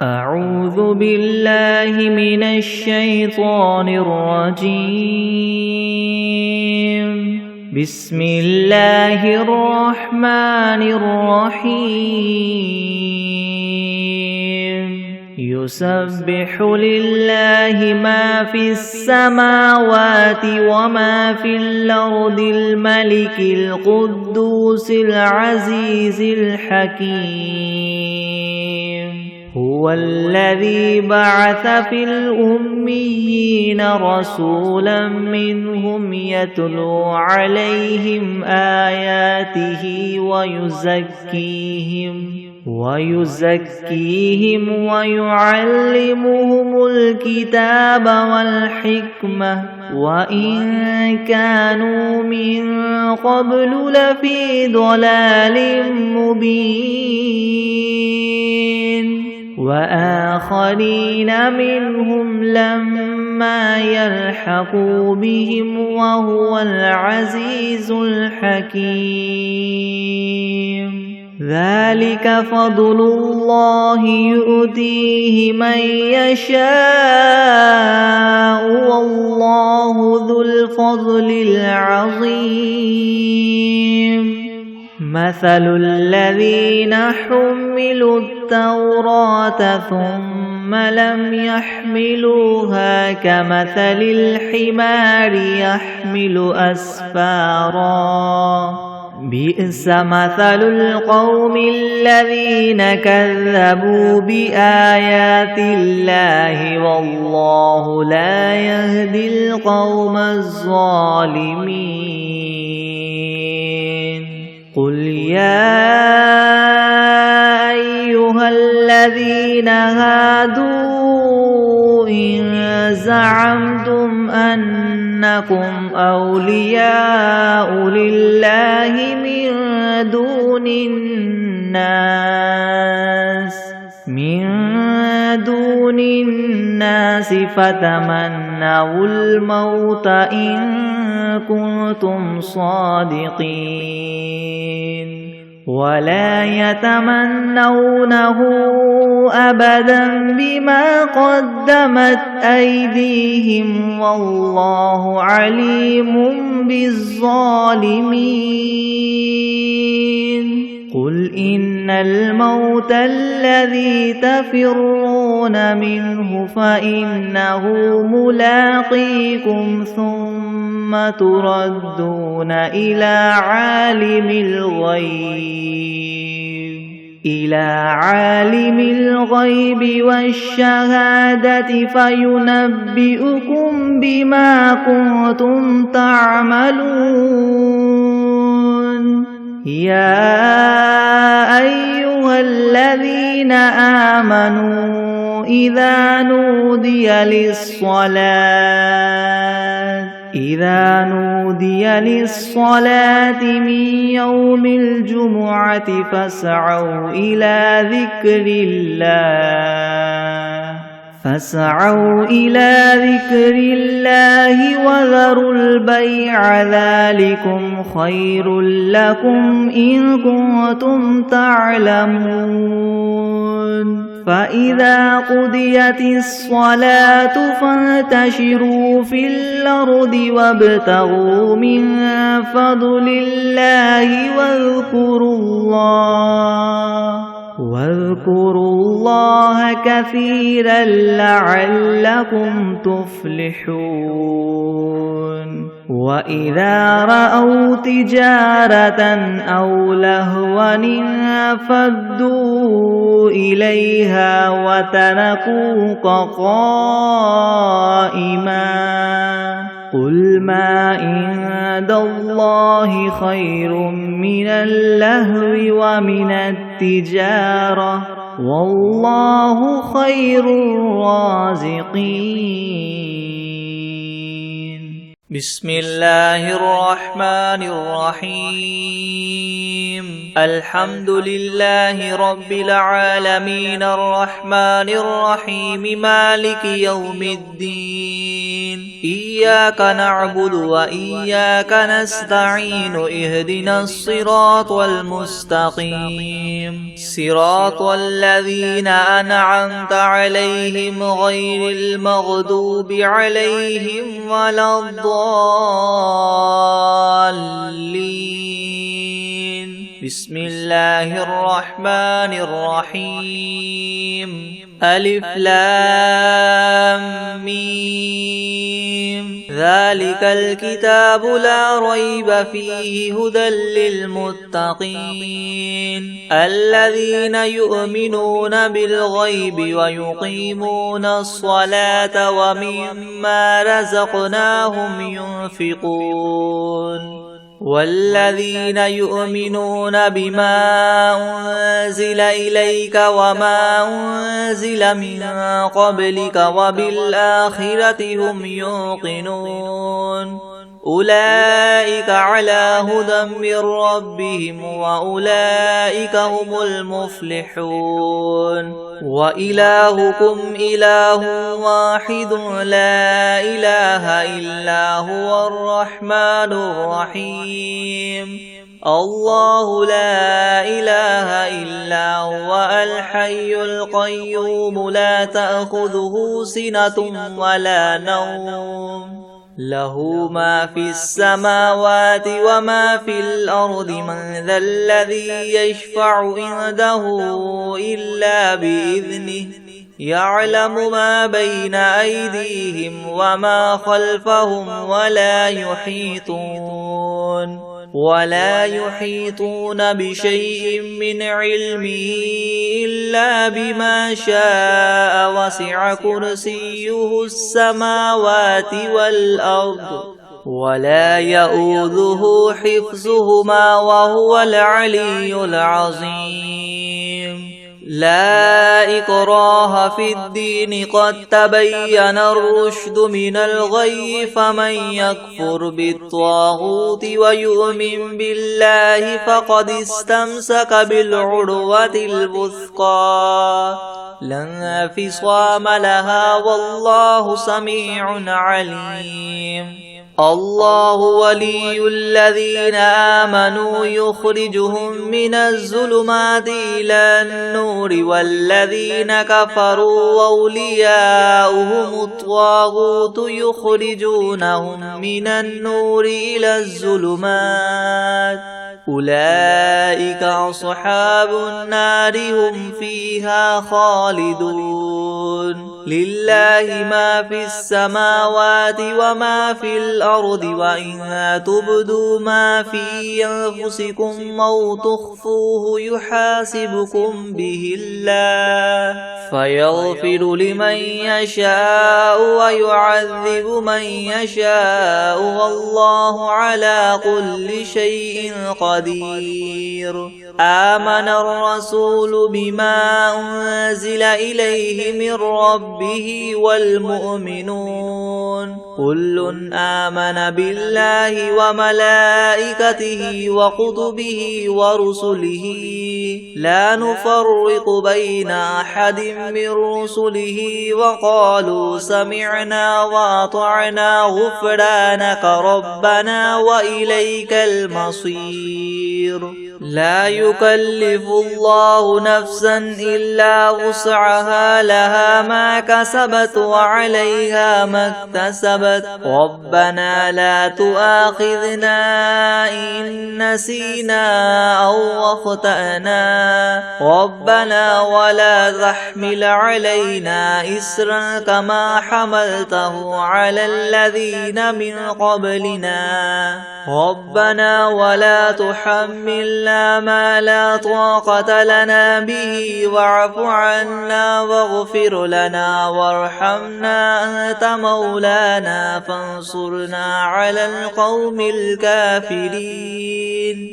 أعوذ بالله من الشيطان الرجيم. بسم الله الرحمن الرحيم. يسبح لله ما في السماوات وما في الأرض الملك القدوس العزيز الحكيم. هو الذي بعث في الأميين رسولا منهم يتلو عليهم آياته ويزكيهم ويعلمهم الكتاب والحكمة وإن كانوا من قبل لفي ضلال مبين. وآخرين منهم لما يلحقوا بهم وهو العزيز الحكيم. ذلك فضل الله يؤتيه من يشاء والله ذو الفضل العظيم. مثل الذين حملوا التوراة ثم لم يحملوها كمثل الحمار يحمل أسفارا بئس مثل القوم الذين كذبوا بآيات الله والله لا يهدي القوم الظالمين. قل يا أيها الذين هادوا إن زعمتم أنكم أولياء لله من دون الناس فتمنوا الموت إن كنتم صادقين ولا يتمنونه أبدا بما قدمت أيديهم والله عليم بالظالمين. قل إن الموت الذي تفرون منه فإنه ملاقيكم ثم تردون إلى عالم الغيب والشهادة فينبئكم بما كنتم تعملون. يا أيها الذين آمنوا إذا نودي للصلاة من يوم الجمعة فاسعوا إلى ذكر الله وذروا البيع ذلكم خير لكم إن كنتم تعلمون. فإذا قضيت الصلاة فانتشروا في الأرض وابتغوا من فضل الله واذكروا الله كثيرا لعلكم تفلحون. وإذا رأوا تجارة أو لهوا انفضوا إليها وتركوك قائما. قل ما عند الله خير من اللهو ومن التجارة والله خير الرازقين. بسم الله الرحمن الرحيم. الحمد لله رب العالمين الرحمن الرحيم مالك يوم الدين إياك نعبد وإياك نستعين اهدنا الصراط المستقيم صراط الذين أنعمت عليهم غير المغضوب عليهم ولا الضالين بسم الله الرحمن الرحيم ألف لام ميم ذلك الكتاب لا ريب فيه هدى للمتقين الذين يؤمنون بالغيب ويقيمون الصلاة ومما رزقناهم ينفقون والذين يؤمنون بما أنزل إليك وما أنزل من قبلك وبالآخرة هم يوقنون أولئك على هدى من ربهم وأولئك هم المفلحون وإلهكم إله واحد لا إله إلا هو الرحمن الرحيم الله لا إله إلا هو الحي القيوم لا تأخذه سنة ولا نوم له ما في السماوات وما في الأرض من ذا الذي يشفع عنده إلا بإذنه يعلم ما بين أيديهم وما خلفهم ولا يحيطون بشيء من علمه إلا بما شاء وسع كرسيه السماوات والأرض ولا يؤوده حفظهما وهو العلي العظيم لا إكراه في الدين قد تبين الرشد من الغي فمن يكفر بالطاغوت ويؤمن بالله فقد استمسك بالعروة الوثقى لا انفصام لها والله سميع عليم الله ولي الذين آمنوا يخرجهم من الظلمات إلى النور والذين كفروا أولياؤهم الطاغوت يخرجونهم من النور إلى الظلمات أولئك أصحاب النار هم فيها خالدون لله ما في السماوات وما في الأرض وإن تبدوا ما في أنفسكم أو تخفوه يحاسبكم به الله فيغفر لمن يشاء ويعذب من يشاء والله على كل شيء قدير آمن الرسول بما أنزل إليه من ربه والمؤمنون كل آمن بالله وملائكته وكتبه ورسله لا نفرق بين أحد من رسله وقالوا سمعنا وأطعنا غفرانك ربنا وإليك المصير لا يكلف الله نفسا إلا وسعها لها ما كسبت وعليها ما اكتسبت ربنا لا تؤاخذنا إن نسينا أو أخطأنا ربنا ولا تحمل علينا إسرا كما حملته على الذين من قبلنا ربنا ولا تحملنا ما لا طاقة لنا به واعف عنا واغفر لنا وارحمنا أنت مولانا فانصرنا على القوم الكافرين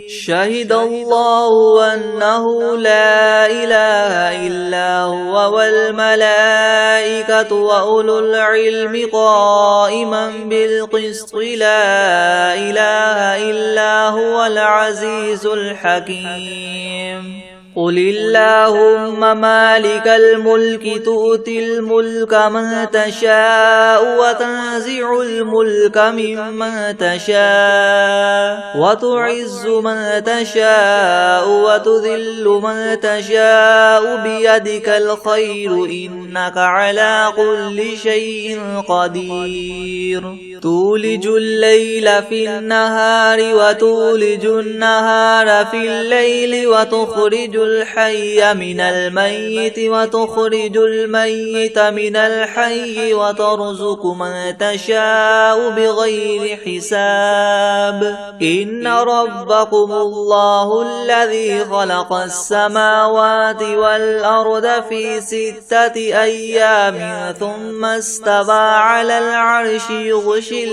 شهد الله أنه لا إله إلا هو والملائكة وأولو العلم قائما بالقسط لا إله إلا هو العزيز الحكيم قل اللهم مالك الملك تؤتي الملك من تشاء وتنزع الملك ممن تشاء وتعز من تشاء وتذل من تشاء بيدك الخير إنك على كل شيء قدير تولج الليل في النهار وتولج النهار في الليل وتخرج الحي من الميت وتخرج الميت من الحي وترزق من تشاء بغير حساب إن ربكم الله الذي خلق السماوات والأرض في 6 أيام ثم استوى على العرش يغشي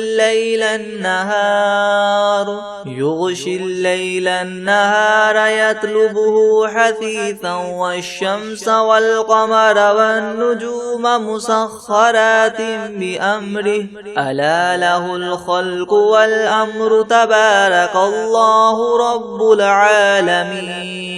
الليل النهار يطلبه حثيثا والشمس والقمر والنجوم مسخرات بأمره ألا له الخلق والأمر تبارك الله رب العالمين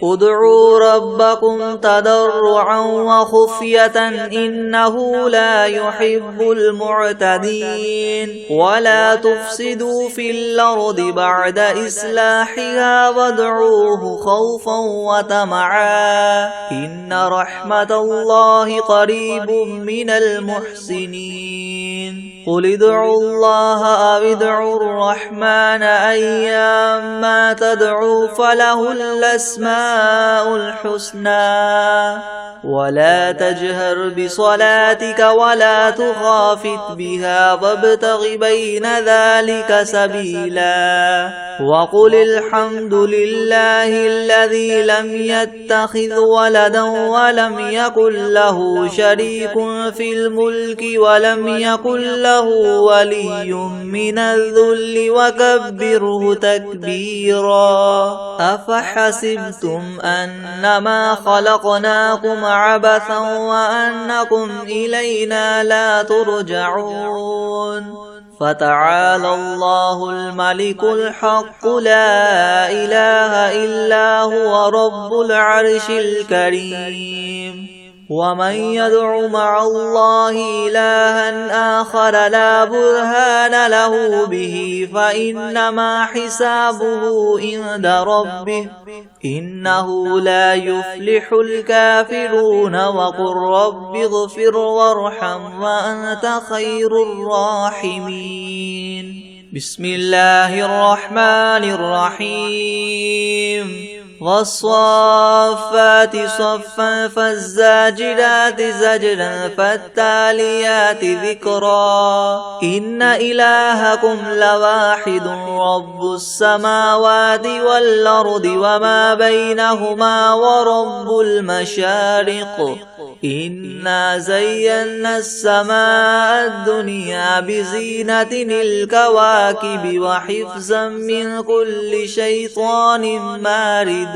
ادعوا ربكم تضرعا وخفية إنه لا يحب المعتدين ولا تفسدوا في الأرض بعد إصلاحها وادعوه خوفا وطمعا إن رحمة الله قريب من المحسنين قل ادعوا الله أو ادعوا الرحمن أيما تدعوا فله الأسماء الحسنى ولا تجهر بصلاتك ولا تخافت بها وابتغ بين ذلك سبيلا وقل الحمد لله الذي لم يتخذ ولدا ولم يكن له شريك في الملك ولم يكن له ولي من الذل وكبره تكبيرا أفحسبتم أنما خلقناكم عبثا وأنكم إلينا لا ترجعون فتعالى الله الملك الحق لا إله إلا هو رب العرش الكريم ومن يدع مع الله إلها آخر لا برهان له به فإنما حسابه عند ربه إنه لا يفلح الكافرون وقل رب اغفر وارحم وأنت خير الراحمين بسم الله الرحمن الرحيم والصافات صفا فالزاجرات زجرا فالتاليات ذكرا إن إلهكم لواحد رب السماوات والأرض وما بينهما ورب المشارق إنا زينا السماء الدنيا بزينة الكواكب وحفظا من كل شيطان مارد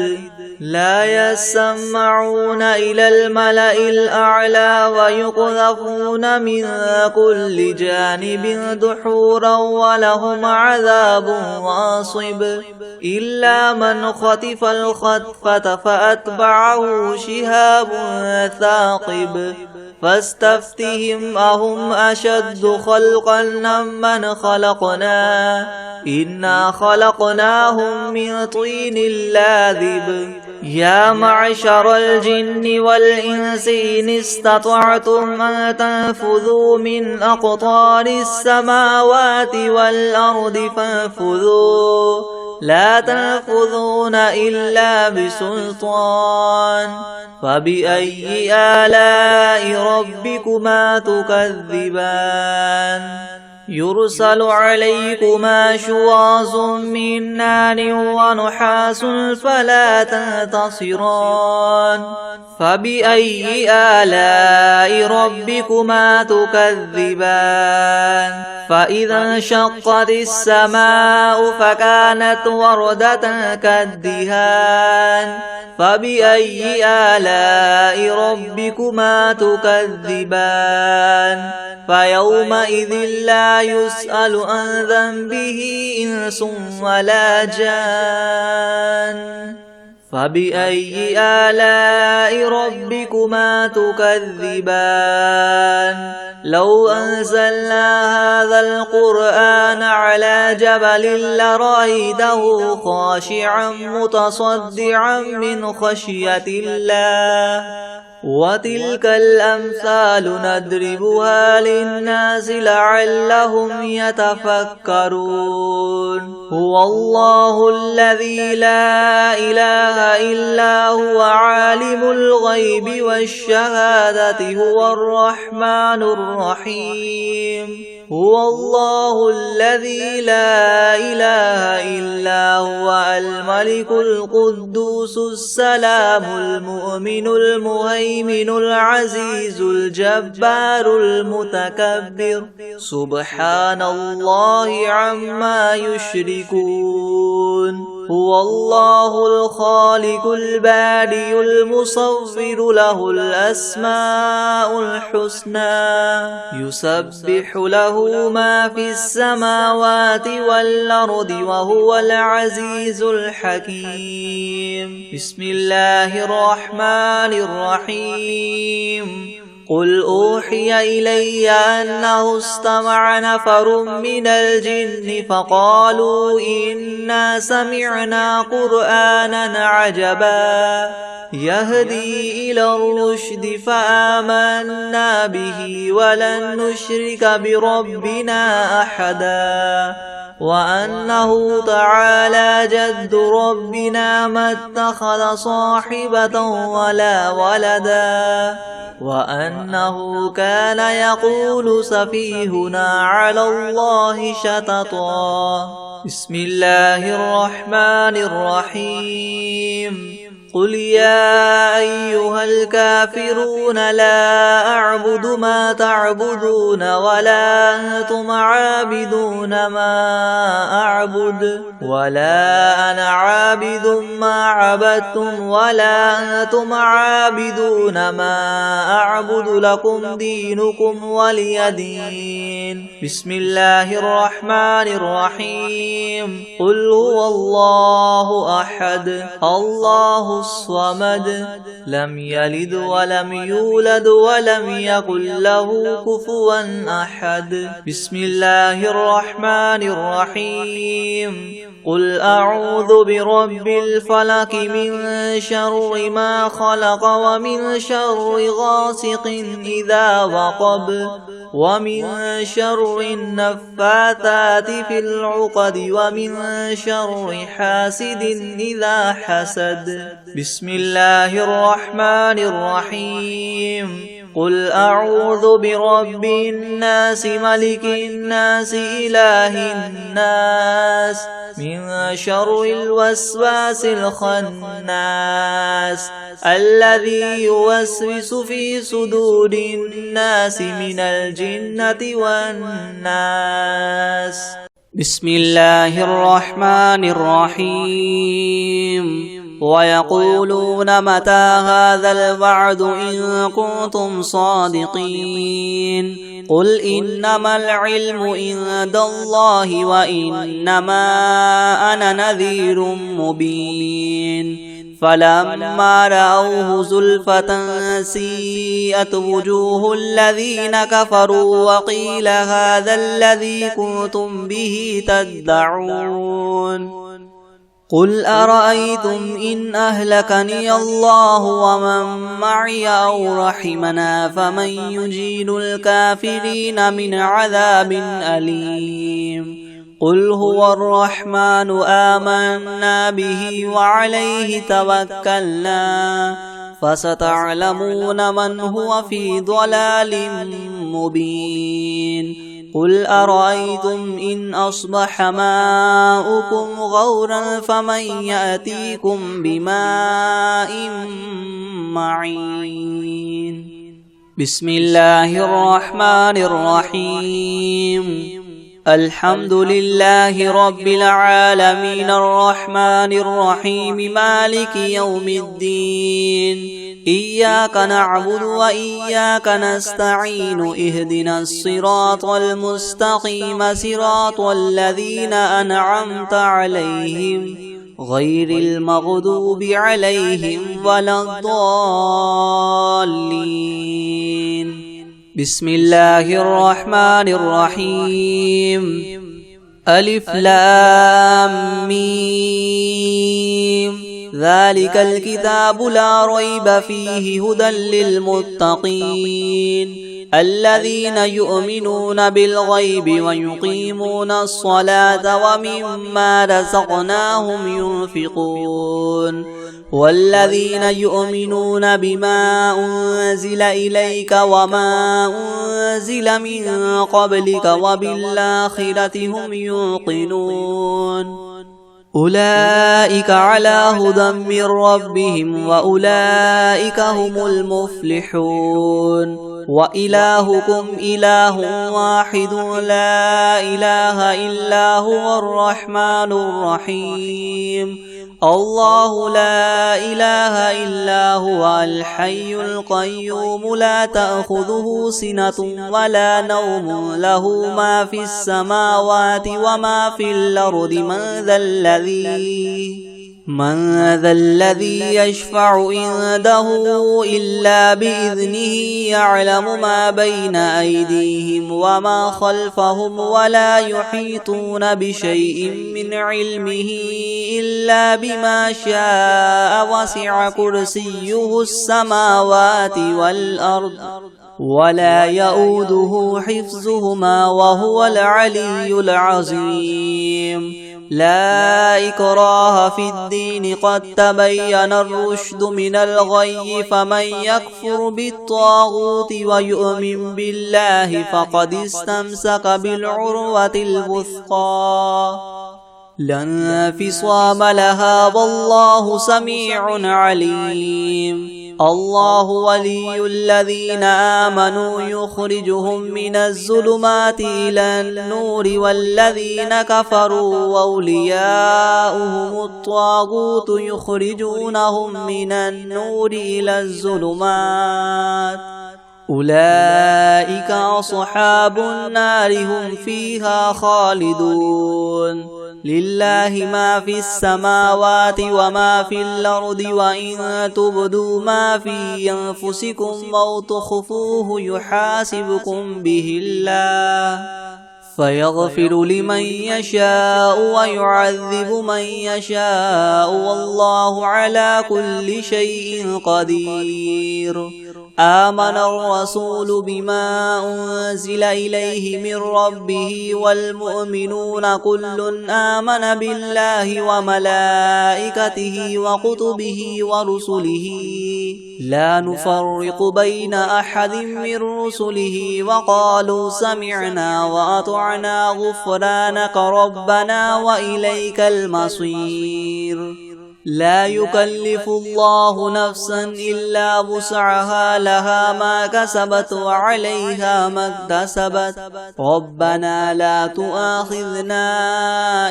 لا يسمعون إلى الملأ الأعلى ويقذفون من كل جانب دحورا ولهم عذاب واصب إلا من خطف الخطفة فأتبعه شهاب ثاقب فاستفتهم أهم أشد خلقا ممن خلقنا إنا خلقناهم من طين لاذب يا معشر الجن والإنس إن استطعتم أن تنفذوا من أقطار السماوات والأرض فانفذوا لا تنفذون إلا بسلطان فبأي آلاء ربكما تكذبان يرسل عليكما شواظ من نار ونحاس فلا تنتصران فبأي آلاء ربكما تكذبان فإذا انشقت السماء فكانت وردة كالدهان فبأي آلاء ربكما تكذبان فيومئذ لا يسأل عن ذنبه إنس ولا جان فبأي آلاء ربكما تكذبان لو أنزلنا هذا القرآن على جبل لرأيته خاشعا متصدعا من خشية الله وتلك الأمثال نضربها للناس لعلهم يتفكرون هو الله الذي لا إله إلا هو عالم الغيب والشهادة هو الرحمن الرحيم هو الله الذي لا إله إلا هو الملك القدوس السلام المؤمن المهيمن العزيز الجبار المتكبر سبحان الله عما يشركون هو الله الخالق البارئ المصور له الأسماء الحسنى يسبح له ما في السماوات والأرض وهو العزيز الحكيم بسم الله الرحمن الرحيم قل أوحي إلي أنه استمع نفر من الجن فقالوا إنا سمعنا قرآنا عجبا يهدي إلى الرشد فآمنا به ولن نشرك بربنا أحدا وأنه تعالى جد ربنا ما اتخذ صاحبة ولا ولدا وأنه كان يقول سفيهنا على الله شططا بسم الله الرحمن الرحيم قل يا أيها الكافرون لا أعبد ما تعبدون ولا أنتم عابدون ما أعبد ولا أنا عابد ما عبدتم ولا أنتم عابدون ما أعبد لكم دينكم ولي دين بسم الله الرحمن الرحيم قل هو الله أحد الله الصمد لم يلد ولم يولد ولم يكن له كفوا أحد بسم الله الرحمن الرحيم قل أعوذ برب الفلق من شر ما خلق ومن شر غاسق إذا وقب ومن شر النفاثات في العقد ومن شر حاسد إذا حسد بسم الله الرحمن الرحيم قل أعوذ برب الناس ملك الناس إله الناس من شر الوسواس الخناس الذي يوسوس في صدور الناس من الجنة والناس بسم الله الرحمن الرحيم ويقولون متى هذا الوعد إن كنتم صادقين قل إنما العلم عند الله وإنما أنا نذير مبين فلما رأوه زلفة سيئت وجوه الذين كفروا وقيل هذا الذي كنتم به تدعون قل أرأيتم إن أهلكني الله ومن معي أو رحمنا فمن يجير الكافرين من عذاب أليم قل هو الرحمن آمنا به وعليه توكلنا فستعلمون من هو في ضلال مبين قل أرأيتم إن أصبح ماؤكم غورا فمن يأتيكم بماء معين بسم الله الرحمن الرحيم الحمد لله رب العالمين الرحمن الرحيم مالك يوم الدين إياك نعبد وإياك نستعين اهدنا الصراط المستقيم صراط الذين أنعمت عليهم غير المغضوب عليهم ولا الضالين. بسم الله الرحمن الرحيم. ألف لام ميم. ذلك الكتاب لا ريب فيه هدى للمتقين الذين يؤمنون بالغيب ويقيمون الصلاة ومما رزقناهم ينفقون والذين يؤمنون بما أنزل إليك وما أنزل من قبلك وبالآخرة هم يوقنون أولئك على هدى من ربهم وأولئك هم المفلحون وإلهكم إله واحد لا إله إلا هو الرحمن الرحيم الله لا إله إلا هو الحي القيوم لا تأخذه سنة ولا نوم له ما في السماوات وما في الأرض من ذا الذي يشفع عنده إلا بإذنه يعلم ما بين أيديهم وما خلفهم ولا يحيطون بشيء من علمه إلا بما شاء وسع كرسيه السماوات والأرض ولا يؤوده حفظهما وهو العلي العظيم لا إكراه في الدين قد تبين الرشد من الغي فمن يكفر بالطاغوت ويؤمن بالله فقد استمسك بالعروة الوثقى لا انفصام لها والله سميع عليم الله ولي الذين آمنوا يخرجهم من الظلمات إلى النور والذين كفروا أولياؤهم الطاغوت يخرجونهم من النور إلى الظلمات أولئك أصحاب النار هم فيها خالدون لله ما في السماوات وما في الأرض وإن تبدوا ما في أنفسكم أو تخفوه يحاسبكم به الله فيغفر لمن يشاء ويعذب من يشاء والله على كل شيء قدير آمن الرسول بما أنزل إليه من ربه والمؤمنون كل آمن بالله وملائكته وكتبه ورسله لا نفرق بين أحد من رسله وقالوا سمعنا وأطعنا غفرانك ربنا وإليك المصير لا يكلف الله نفسا إلا وسعها لها ما كسبت وعليها ما اكتسبت ربنا لا تؤاخذنا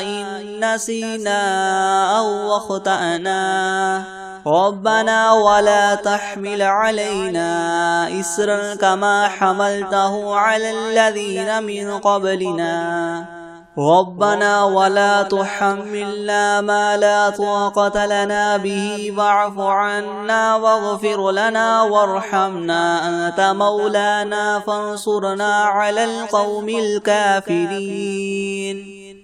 إن نسينا أو أخطأنا ربنا ولا تحمل علينا إسرا كما حملته على الذين من قبلنا ربنا ولا تحملنا ما لا طاقة لنا به واعف عنا واغفر لنا وارحمنا أنت مولانا فانصرنا على القوم الكافرين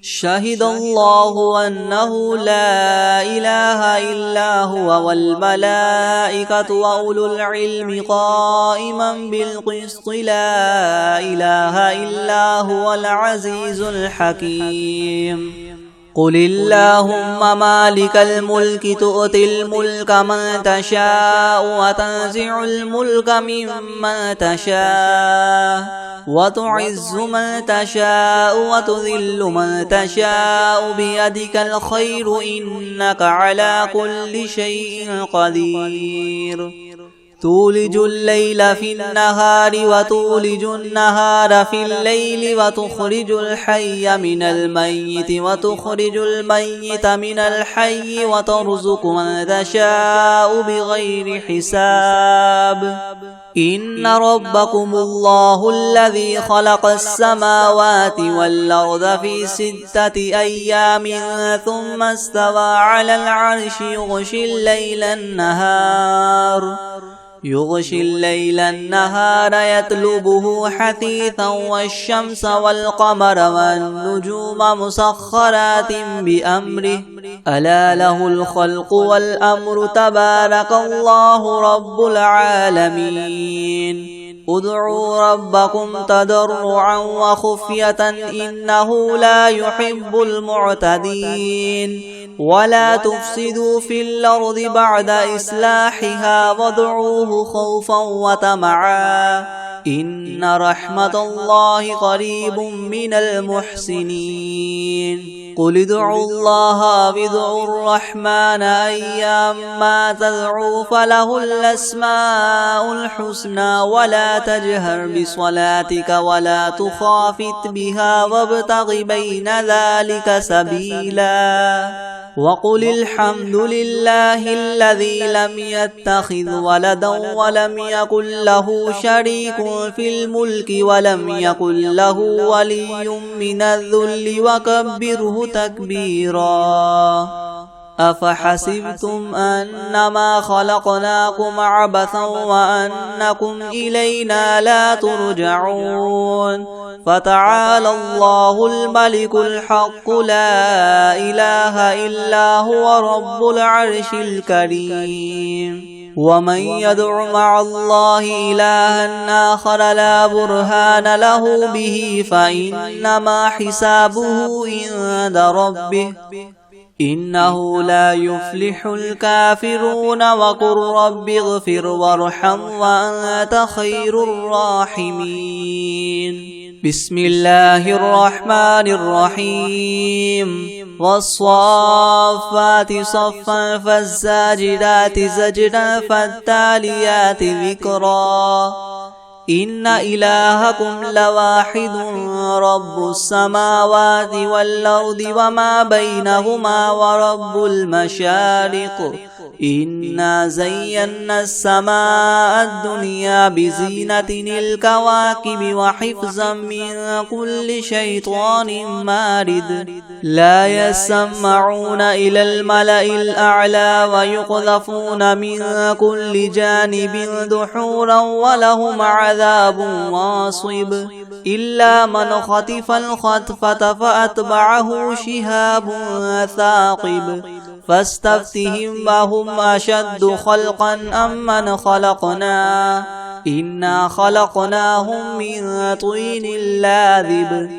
شهد الله أنه لا إله إلا هو والملائكة وأولو العلم قائما بالقسط لا إله إلا هو العزيز الحكيم قل اللهم مالك الملك تؤتي الملك من تشاء وتنزع الملك ممن تشاء وتعز من تشاء وتذل من تشاء بيدك الخير إنك على كل شيء قدير تولج الليل في النهار وتولج النهار في الليل وتخرج الحي من الميت وتخرج الميت من الحي وترزق من تشاء بغير حساب إن ربكم الله الذي خلق السماوات والأرض في 6 أيام ثم استوى على العرش يغشي الليل النهار يطلبه حثيثا والشمس والقمر والنجوم مسخرات بأمره ألا له الخلق والأمر تبارك الله رب العالمين ادعوا ربكم تضرعا وخفية إنه لا يحب المعتدين ولا تفسدوا في الأرض بعد إصلاحها وادعوه خوفا وطمعا إن رحمة الله قريب من المحسنين قل ادعوا الله وادعوا الرحمن أيما تدعوا فله الأسماء الحسنى ولا تجهر بصلاتك ولا تخافت بها وابتغ بين ذلك سبيلا وقل الحمد لله الذي لم يتخذ ولدا ولم يكن له شريك في الملك ولم يكن له ولي من الذل وكبره تكبيرا أفحسبتم أنما خلقناكم عبثا وأنكم إلينا لا ترجعون فتعالى الله الملك الحق لا إله إلا هو رب العرش الكريم ومن يدع مع الله إلها آخر لا برهان له به فإنما حسابه عند ربه إنه لا يفلح الكافرون وقل رب اغفر وارحم وأنت خير الراحمين بسم الله الرحمن الرحيم والصافات صفا فالزاجرات زجرا فالتاليات ذكرا إن إلهكم لواحد رب السماوات والأرض وما بينهما ورب المشارق إنا زينا السماء الدنيا بزينة الكواكب وحفظا من كل شيطان مارد لا يسمعون إلى الملأ الأعلى ويقذفون من كل جانب دحورا ولهم عذاب واصب إلا من خطف الخطفة فأتبعه شهاب ثاقب فاستفتهم وهم أشد خلقا أم من خلقنا إنا خلقناهم من طين لاذب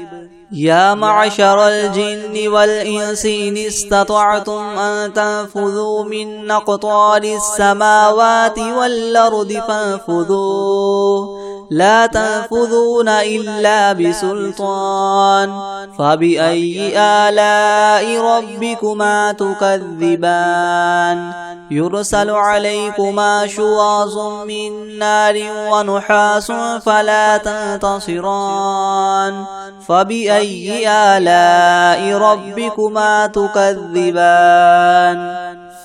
يا معشر الجن والإنس إن استطعتم أن تنفذوا من أقطار السماوات والأرض فانفذوا لا تنفذون إلا بسلطان فبأي آلاء ربكما تكذبان يرسل عليكما شواظ من نار ونحاس فلا تنتصران فبأي آلاء ربكما تكذبان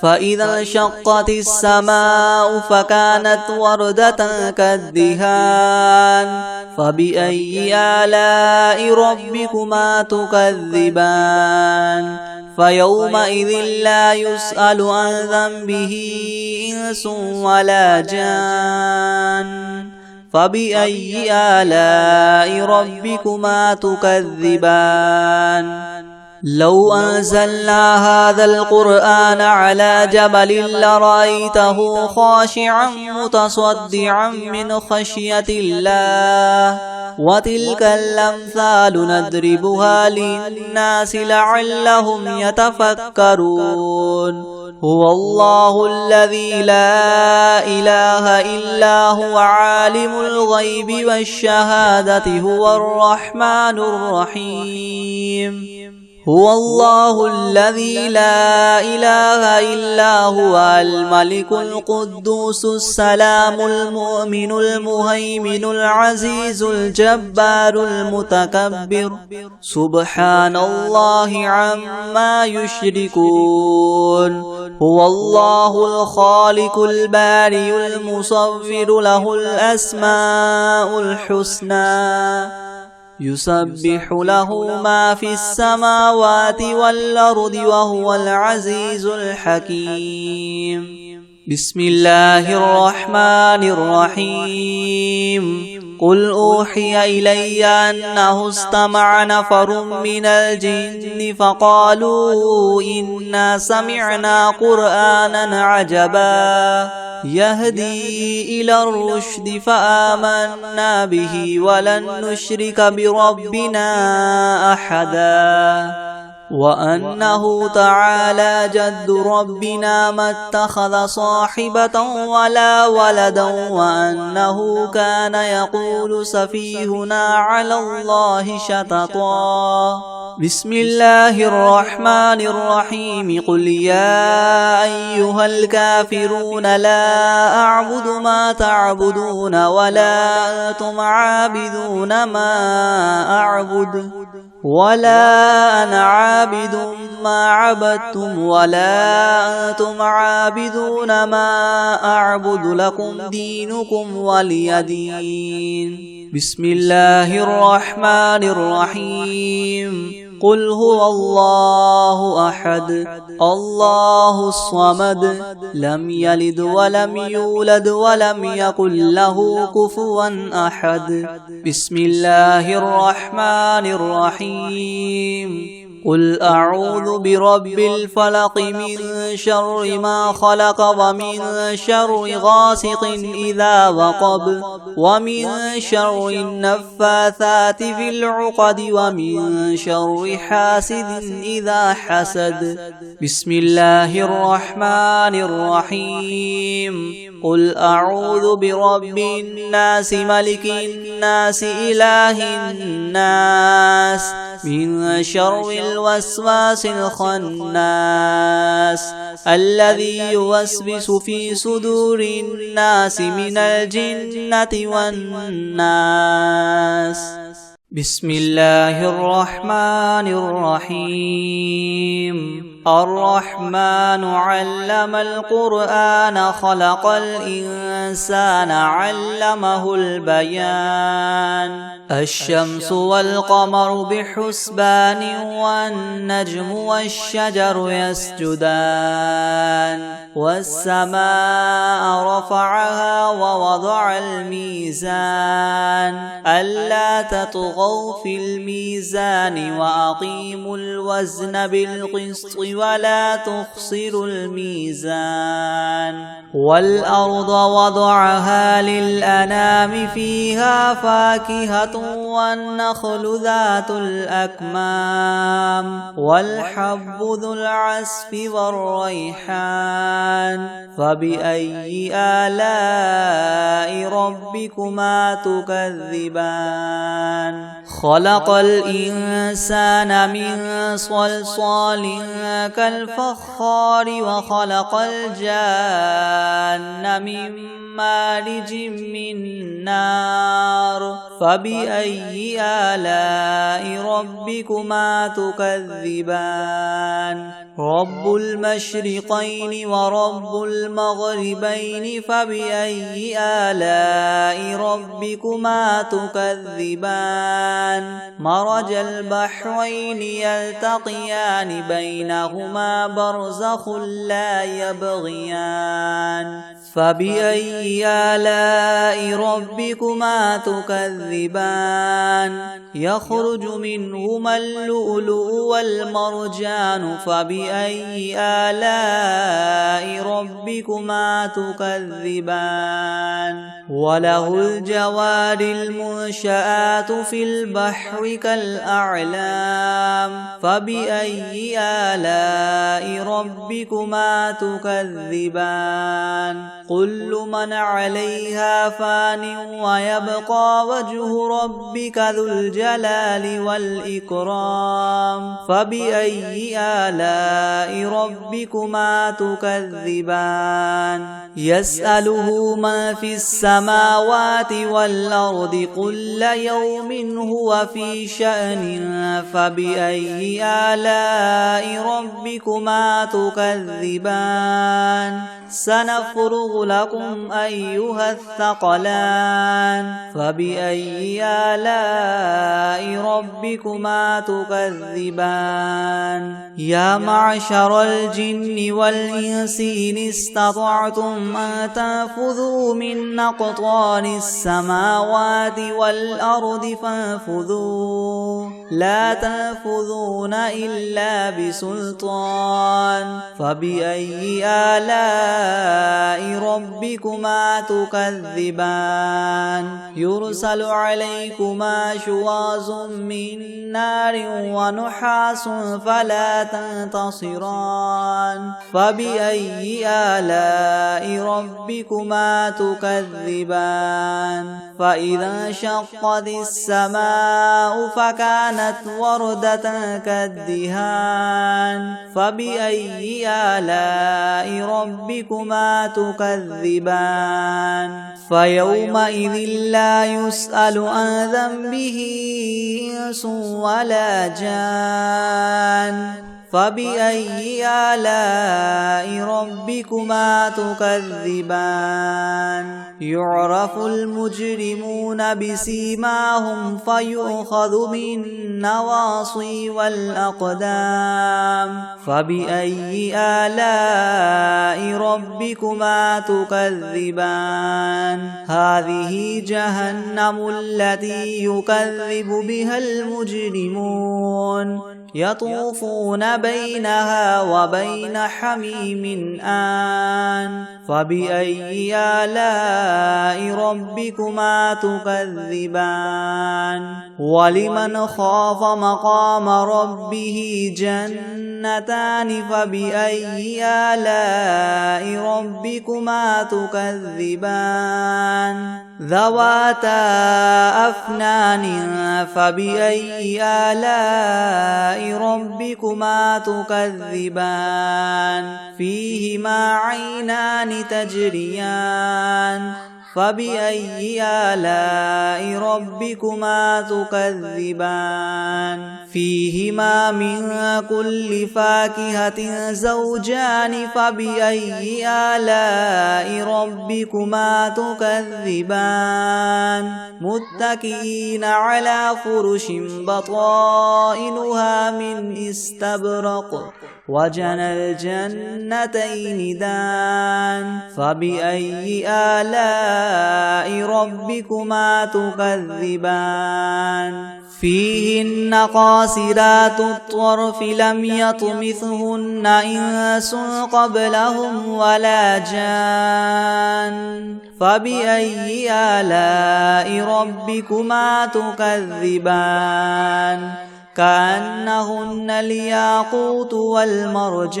فإذا انشقت السماء فكانت وردة كالدهان فبأي آلاء ربكما تكذبان فيومئذ لا يسأل عن ذنبه إنس ولا جان فبأي آلاء ربكما تكذبان لو أنزلنا هذا القرآن على جبل لرأيته خاشعا متصدعا من خشية الله وتلك الأمثال نضربها للناس لعلهم يتفكرون هو الله الذي لا إله إلا هو عالم الغيب والشهادة هو الرحمن الرحيم هو الله الذي لا إله إلا هو الملك القدوس السلام المؤمن المهيمن العزيز الجبار المتكبر سبحان الله عما يشركون هو الله الخالق البارئ المصور له الأسماء الحسنى يسبح له ما في السماوات والأرض وهو العزيز الحكيم بسم الله الرحمن الرحيم قل أوحي إلي أنه استمع نفر من الجن فقالوا إنا سمعنا قرآنا عجبا يهدي إلى الرشد فآمنا به ولن نشرك بربنا أحدا وأنه تعالى جد ربنا ما اتخذ صاحبة ولا ولدا وأنه كان يقول سفيهنا على الله شططا بسم الله الرحمن الرحيم قل يا أيها الكافرون لا أعبد ما تعبدون ولا أنتم عابدون ما أعبد ولا أنا عابد ما عبدتم ولا أنتم عابدون ما أعبد لكم دينكم ولي دين بسم الله الرحمن الرحيم قل هو الله أحد الله الصمد لم يلد ولم يولد ولم يكن له كفوا أحد بسم الله الرحمن الرحيم قل أعوذ برب الفلق من شر ما خلق ومن شر غاسق إذا وقب ومن شر النفاثات في العقد ومن شر حاسد إذا حسد بسم الله الرحمن الرحيم قل أعوذ برب الناس ملك الناس إله الناس من شر الوسواس الخناس الذي يوسوس في صدور الناس من الجنة والناس بسم الله الرحمن الرحيم الرحمن علم القرآن خلق الإنسان علمه البيان الشمس والقمر بحسبان والنجم والشجر يسجدان والسماء رفعها ووضع الميزان ألا تطغوا في الميزان وأقيموا الوزن بالقسط ولا تخسروا الميزان والأرض وضعها للأنام فيها فاكهة والنخل ذات الأكمام والحب ذو العصف والريحان فبأي آلاء ربكما تكذبان خلق الإنسان من صلصال كالفخار وخلق الجان من مارج من نار فبأي آلاء ربكما تكذبان رب المشرقين ورب المغربين فبأي آلاء ربكما تكذبان مرج البحرين يلتقيان بينهما برزخ لا يبغيان فبأي آلاء ربكما تكذبان يخرج منهما اللؤلؤ والمرجان فبأي آلاء ربكما تكذبان وله الجوار المنشآت في البحر كالأعلام فبأي آلاء ربكما تكذبان كل من عليها فان ويبقى وجه ربك ذو الجلال والإكرام فبأي آلاء ربكما تكذبان يسأله من في السماوات والأرض كل يوم هو في شأن فبأي آلاء ربكما تكذبان سنفرغ لكم أيها الثقلان فبأي آلاء ربكما تكذبان يا معشر الجن والإنس إن استطعتم أن تنفذوا من أقطار السماوات والأرض فانفذوا لا تنفذون إلا بسلطان فبأي آلاء ربكما تكذبان يرسل عليكما شواظ من نار ونحاس فلا تنتصران فبأي آلاء ربكما تكذبان فإذا انشقت السماء فكانت وردة كالدهان فبأي آلاء ربكما تكذبان فيومئذ لا يسأل عن ذنبه إنس ولا جان فبأي آلاء ربكما تكذبان يعرف المجرمون بسيماهم فيؤخذ بالنواصي والأقدام فبأي آلاء ربكما تكذبان هذه جهنم التي يكذب بها المجرمون يطوفون بينها وبين حميم آن فبأي آلاء ربكما تكذبان ولمن خاف مقام ربه جنتان فبأي آلاء ربكما تكذبان ذواتا أفنان فبأي آلاء ربكما تكذبان فيهما عينان تجريان فبأي آلاء ربكما تكذبان فيهما من كل فاكهة زوجان فبأي آلاء ربكما تكذبان متكئين على فرش بطائنها من استبرق وجنى الجنتين دان فبأي آلاء ربكما تكذبان فيهن قاصرات الطرف لم يطمثهن إنس قبلهم ولا جان فبأي آلاء ربكما تكذبان كأنهن الياقوت والمرجان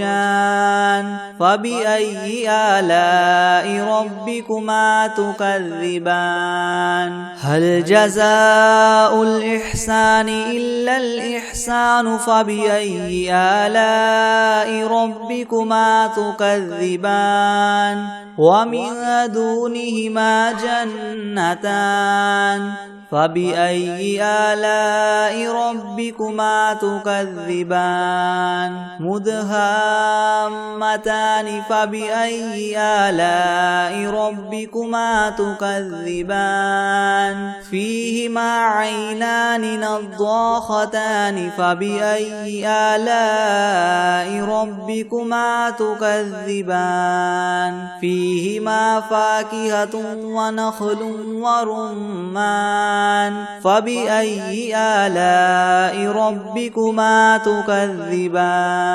فبأي آلاء ربكما تكذبان هل جزاء الإحسان إلا الإحسان فبأي آلاء ربكما تكذبان ومن دونهما جنتان فبأي آلاء ربكما تكذبان مدهامتان فبأي آلاء ربكما تكذبان فيهما عينان نضاختان فبأي آلاء ربكما تكذبان فيهما فاكهة ونخل ورمان فبأي آلاء ربكما تكذبان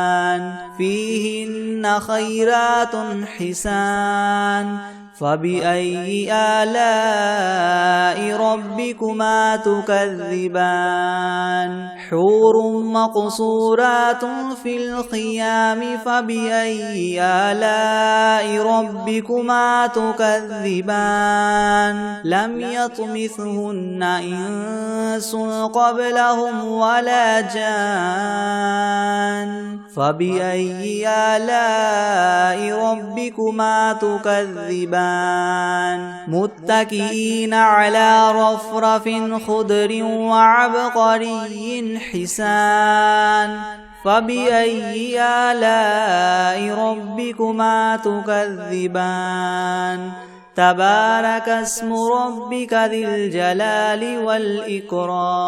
فيهن خيرات حسان فبأي آلاء ربكما تكذبان حور مقصورات في الخيام فبأي آلاء ربكما تكذبان لم يطمثهن إنس قبلهم ولا جان فبأي آلاء ربكما تكذبان متكئين على رفرف خضر وعبقري حسان فبأي آلاء ربكما تكذبان تبارك اسم ربك ذي الجلال والإكرام